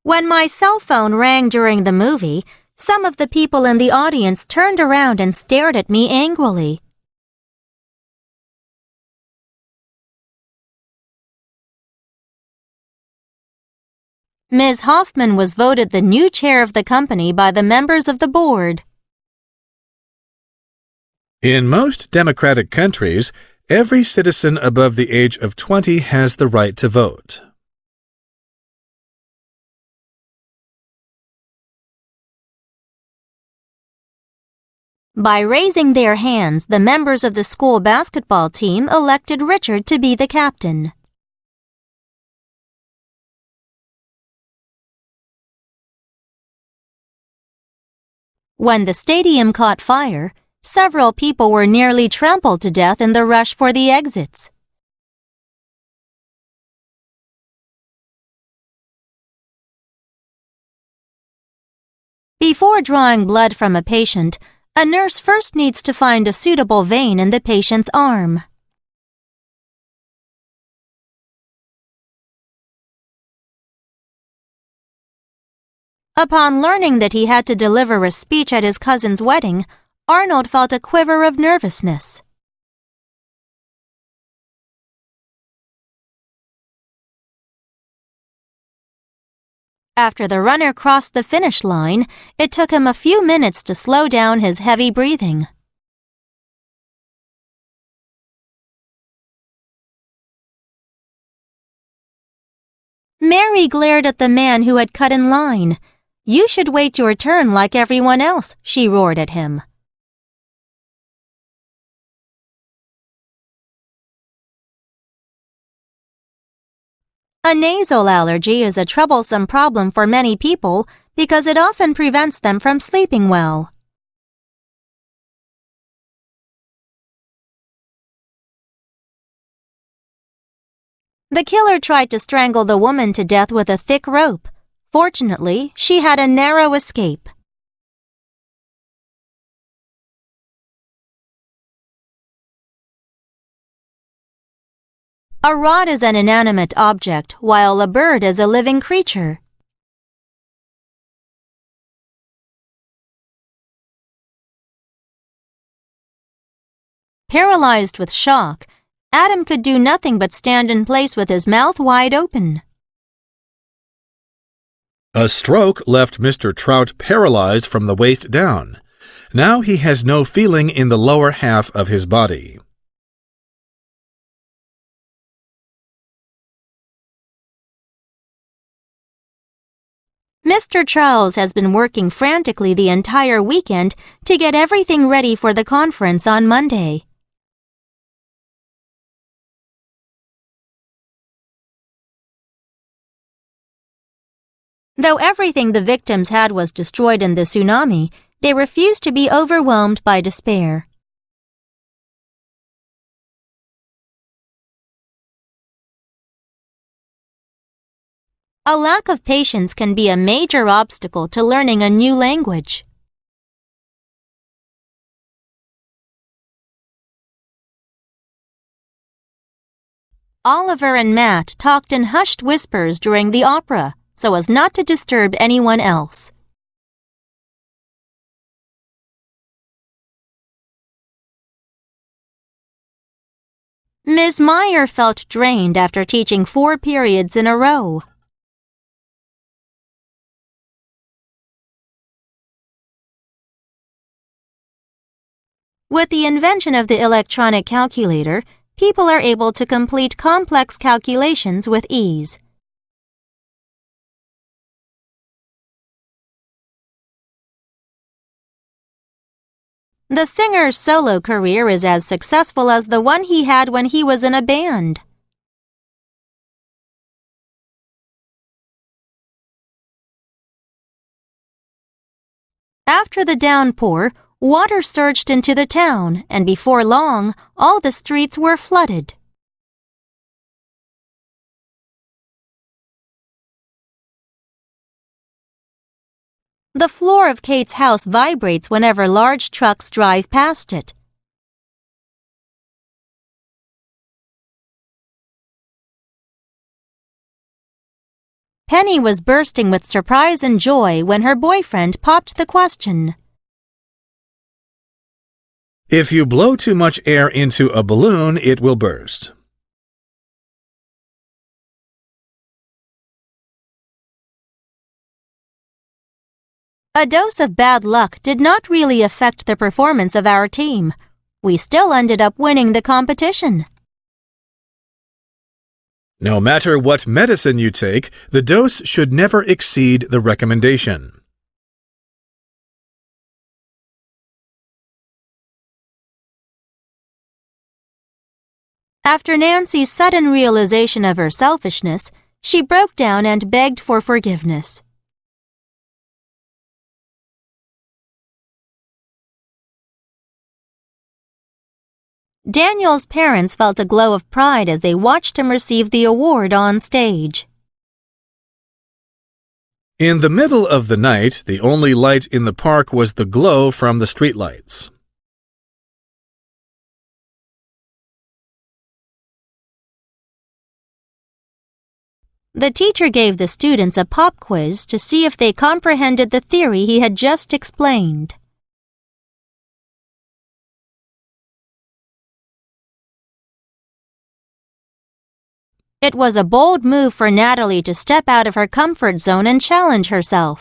When my cell phone rang during the movie, some of the people in the audience turned around and stared at me angrily. Ms. Hoffman was voted the new chair of the company by the members of the board. In most democratic countries, every citizen above the age of 20 has the right to vote. By raising their hands, the members of the school basketball team elected Richard to be the captain. When the stadium caught fire, several people were nearly trampled to death in the rush for the exits. Before drawing blood from a patient, a nurse first needs to find a suitable vein in the patient's arm. Upon learning that he had to deliver a speech at his cousin's wedding, Arnold felt a quiver of nervousness. After the runner crossed the finish line, it took him a few minutes to slow down his heavy breathing. Mary glared at the man who had cut in line. "You should wait your turn like everyone else," she roared at him. A nasal allergy is a troublesome problem for many people because it often prevents them from sleeping well. The killer tried to strangle the woman to death with a thick rope. Fortunately, she had a narrow escape. A rod is an inanimate object, while a bird is a living creature. Paralyzed with shock, Adam could do nothing but stand in place with his mouth wide open. A stroke left Mr. Trout paralyzed from the waist down. Now he has no feeling in the lower half of his body. Mr. Charles has been working frantically the entire weekend to get everything ready for the conference on Monday. Though everything the victims had was destroyed in the tsunami, they refused to be overwhelmed by despair. A lack of patience can be a major obstacle to learning a new language. Oliver and Matt talked in hushed whispers during the opera, so as not to disturb anyone else. Ms. Meyer felt drained after teaching 4 periods in a row. With the invention of the electronic calculator, people are able to complete complex calculations with ease. The singer's solo career is as successful as the one he had when he was in a band. After the downpour, water surged into the town, and before long, all the streets were flooded. The floor of Kate's house vibrates whenever large trucks drive past it. Penny was bursting with surprise and joy when her boyfriend popped the question. If you blow too much air into a balloon, it will burst. A dose of bad luck did not really affect the performance of our team. We still ended up winning the competition. No matter what medicine you take, the dose should never exceed the recommendation. After Nancy's sudden realization of her selfishness, she broke down and begged for forgiveness. Daniel's parents felt a glow of pride as they watched him receive the award on stage. In the middle of the night, the only light in the park was the glow from the streetlights. The teacher gave the students a pop quiz to see if they comprehended the theory he had just explained. It was a bold move for Natalie to step out of her comfort zone and challenge herself.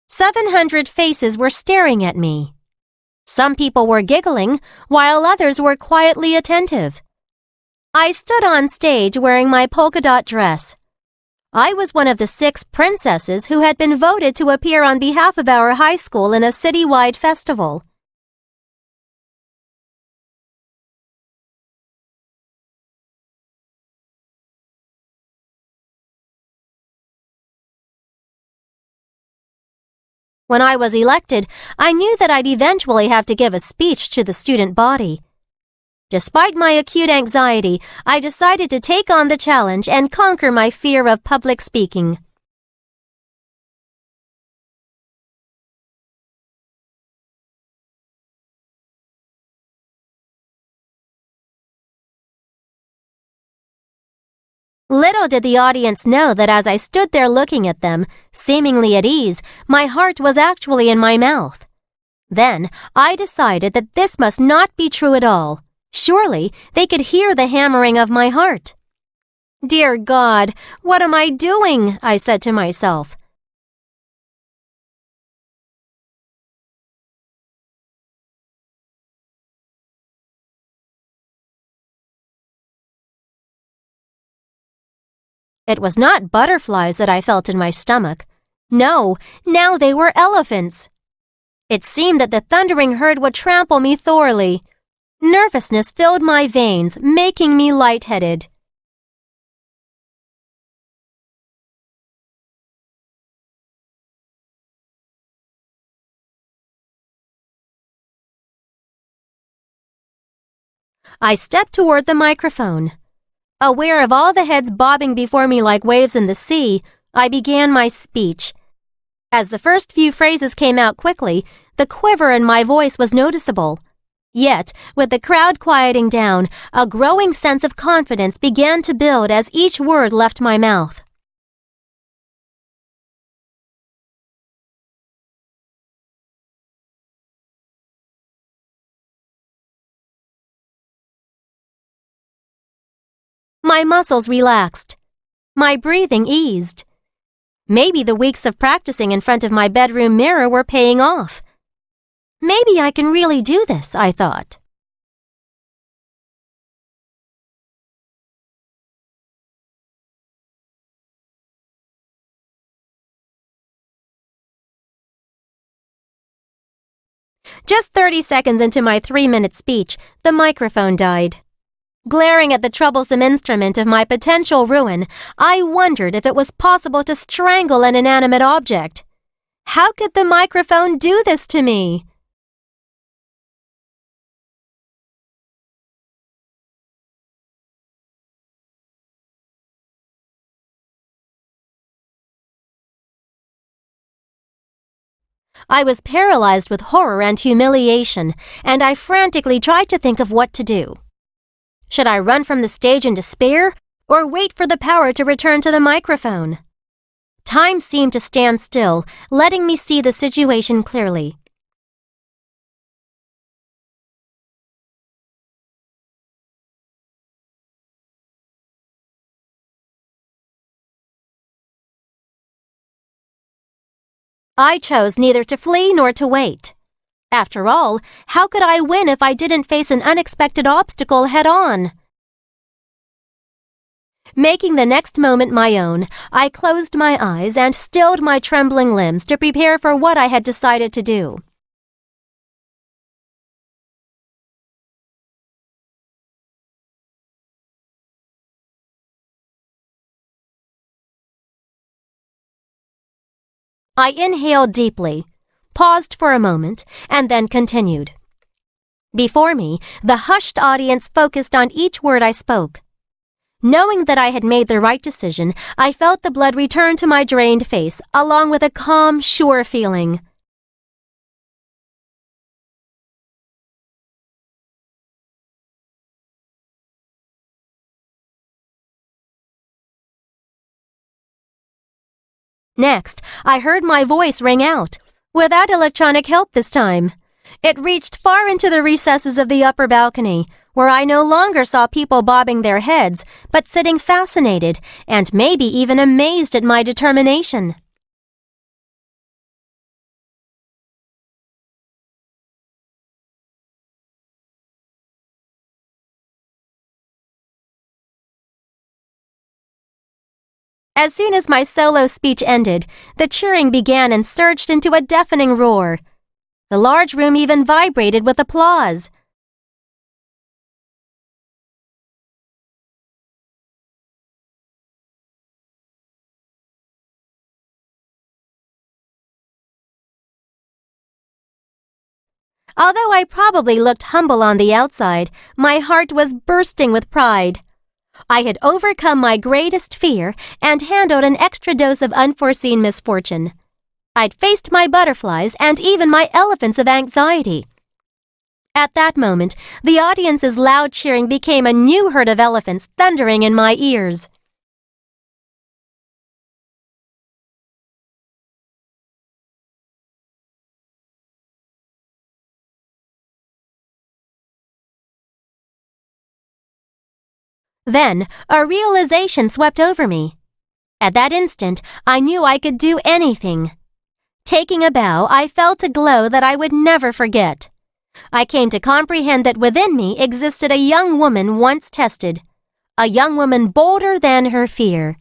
"700 faces were staring at me. Some people were giggling, while others were quietly attentive. I stood on stage wearing my polka dot dress. I was one of the 6 princesses who had been voted to appear on behalf of our high school in a citywide festival. When I was elected, I knew that I'd eventually have to give a speech to the student body. Despite my acute anxiety, I decided to take on the challenge and conquer my fear of public speaking. Little did the audience know that as I stood there looking at them, seemingly at ease, my heart was actually in my mouth. Then I decided that this must not be true at all. Surely they could hear the hammering of my heart. "Dear God, what am I doing?" I said to myself. It was not butterflies that I felt in my stomach. No, now they were elephants. It seemed that the thundering herd would trample me thoroughly. Nervousness filled my veins, making me lightheaded. I stepped toward the microphone. Aware of all the heads bobbing before me like waves in the sea, I began my speech. As the first few phrases came out quickly, the quiver in my voice was noticeable. Yet, with the crowd quieting down, a growing sense of confidence began to build as each word left my mouth. My muscles relaxed. My breathing eased. Maybe the weeks of practicing in front of my bedroom mirror were paying off. Maybe I can really do this, I thought. Just 30 seconds into my 3-minute speech, the microphone died. Glaring at the troublesome instrument of my potential ruin, I wondered if it was possible to strangle an inanimate object. How could the microphone do this to me? I was paralyzed with horror and humiliation, and I frantically tried to think of what to do. Should I run from the stage in despair, or wait for the power to return to the microphone? Time seemed to stand still, letting me see the situation clearly. I chose neither to flee nor to wait. After all, how could I win if I didn't face an unexpected obstacle head-on? Making the next moment my own, I closed my eyes and stilled my trembling limbs to prepare for what I had decided to do. I inhaled deeply, paused for a moment, and then continued. Before me, the hushed audience focused on each word I spoke. Knowing that I had made the right decision, I felt the blood return to my drained face, along with a calm, sure feeling. Next, I heard my voice ring out, without electronic help this time. It reached far into the recesses of the upper balcony, where I no longer saw people bobbing their heads, but sitting fascinated and maybe even amazed at my determination. As soon as my solo speech ended, the cheering began and surged into a deafening roar. The large room even vibrated with applause. Although I probably looked humble on the outside, my heart was bursting with pride. I had overcome my greatest fear and handled an extra dose of unforeseen misfortune. I'd faced my butterflies and even my elephants of anxiety. At that moment, the audience's loud cheering became a new herd of elephants thundering in my ears. Then, a realization swept over me. At that instant, I knew I could do anything. Taking a bow, I felt a glow that I would never forget. I came to comprehend that within me existed a young woman once tested, a young woman bolder than her fear.